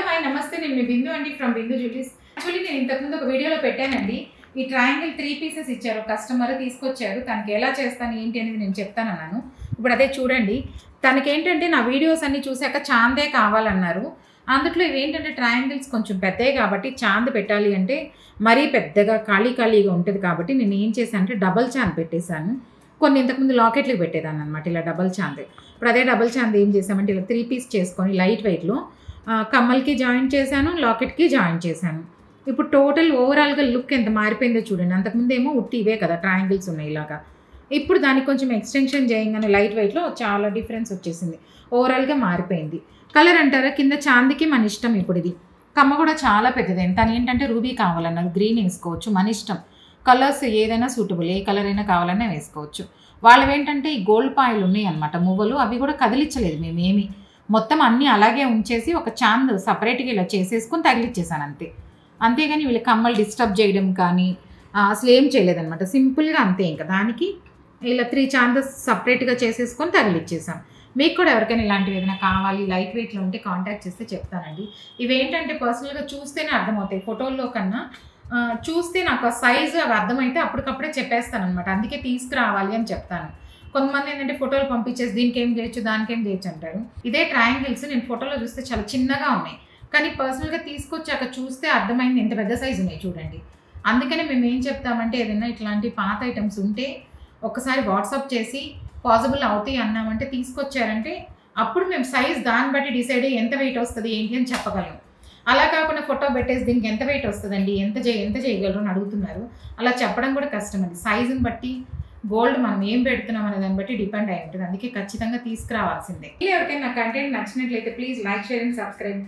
Hi నమస్తే నేను మీ బిందు అండి ఫ్రమ్ బిందు జ్యువెలరీస్. యాక్చువల్లీ నేను ఇంతకుముందు ఒక వీడియోలో పెట్టానండి. ఈ ట్రయాంగిల్ 3 పీసెస్ ఇచ్చారు కస్టమర్ తీసుకొచ్చారు. తనకి ఎలా చేస్తాను ఏంటి అనేది నేను చెప్తానన్నాను. ఇప్పుడు అదే చూడండి. తనకేంటంటే నా వీడియోస్ అన్నీ చూసాక చాందే కావాలన్నారు. అందుట్లో ఇవేంటంటే ట్రయాంగిల్స్ కొంచెం పెద్దవి కాబట్టి చాంద్ పెట్టాలి అంటే మరీ పెద్దగా ఖాళీగా ఉంటుంది కాబట్టి నేను ఏం చేశాను అంటే డబల్ చాంద్ పెట్టేశాను. కొన్ని ఇంతకుముందు లాకెట్లకు పెట్టేదాన్ని అనమాట ఇలా డబల్ చాంద్. ఇప్పుడు అదే డబల్ చాంద్ ఏం చేసామంటే ఇలా 3 పీస్ చేసుకొని లైట్ వెయిట్లో కమ్మల్కి జాయిన్ చేశాను, లాకెట్కి జాయిన్ చేశాను. ఇప్పుడు టోటల్ ఓవరాల్గా లుక్ ఎంత మారిపోయిందో చూడండి. అంతకుముందు ఏమో ఉట్టి ఇవే కదా ట్రయాంగిల్స్ ఉన్నాయి ఇలాగా. ఇప్పుడు దానికి కొంచెం ఎక్స్టెన్షన్ చేయగానే లైట్ వెయిట్లో చాలా డిఫరెన్స్ వచ్చేసింది. ఓవరాల్గా మారిపోయింది. కలర్ అంటారా కింద చాందికి మన ఇష్టం. ఇప్పుడు ఇది కమ్మ కూడా చాలా పెద్దది. తను ఏంటంటే రూబీ కావాలన్నారు, గ్రీన్ వేసుకోవచ్చు మన ఇష్టం. కలర్స్ ఏదైనా సూటబుల్, ఏ కలర్ అయినా కావాలన్నా వేసుకోవచ్చు. వాళ్ళవి ఏంటంటే ఈ గోల్డ్ పాయలు ఉన్నాయి అనమాట మువ్వలు, అవి కూడా కదిలించలేదు మేమేమి. మొత్తం అన్నీ అలాగే ఉంచేసి ఒక చాంద్ సపరేట్గా ఇలా చేసేసుకొని తగిలిచ్చేసాను అంతే. అంతేగాని వీళ్ళు కమ్మలు డిస్టర్బ్ చేయడం కానీ అసలు ఏం చేయలేదన్నమాట. సింపుల్గా అంతే. ఇంకా దానికి ఇలా 3 చాందస్ సపరేట్గా చేసేసుకొని తగిలిచ్చేసాం. మీకు కూడా ఎవరికైనా ఇలాంటివి ఏదైనా కావాలి లైట్ వెయిట్లో ఉంటే కాంటాక్ట్ చేస్తే చెప్తానండి. ఇవేంటంటే పర్సనల్గా చూస్తేనే అర్థమవుతాయి, ఫోటోల్లో కన్నా చూస్తే నాకు ఆ సైజు అవి అర్థమైతే అప్పటికప్పుడే చెప్పేస్తాను అనమాట. అందుకే తీసుకురావాలి అని చెప్తాను. కొంతమంది ఏంటంటే ఫోటోలు పంపించేసి దీనికి ఏం చేయొచ్చు దానికి ఏం చేయొచ్చు అంటారు. ఇదే ట్రయాంగిల్స్ నేను ఫోటోలో చూస్తే చాలా చిన్నగా ఉన్నాయి, కానీ పర్సనల్గా తీసుకొచ్చాక చూస్తే అర్థమైంది ఎంత పెద్ద సైజు ఉన్నాయి చూడండి. అందుకనే మేము ఏం చెప్తామంటే ఏదైనా ఇట్లాంటి పాత ఐటమ్స్ ఉంటే ఒకసారి వాట్సాప్ చేసి పాసిబుల్ అవుతాయి అన్నామంటే తీసుకొచ్చారంటే అప్పుడు మేము సైజ్ దాన్ని బట్టి డిసైడ్ అయ్యి ఎంత వెయిట్ వస్తుంది ఏంటి అని చెప్పగలం. అలా కాకుండా ఫోటో పెట్టేసి దీనికి ఎంత వెయిట్ వస్తుందండి ఎంత చేయగలరు అని అడుగుతున్నారు. అలా చెప్పడం కూడా కష్టం. అది సైజుని బట్టి గోల్డ్ మనం ఏం పెడుతున్నాం అనే దాన్ని బట్టి డిపెండ్ అయి ఉంటుంది. అందుకే ఖచ్చితంగా తీసుకురావాల్సిందే. ఎవరికైనా నా కంటెంట్ నచ్చినట్లయితే please like, share and subscribe.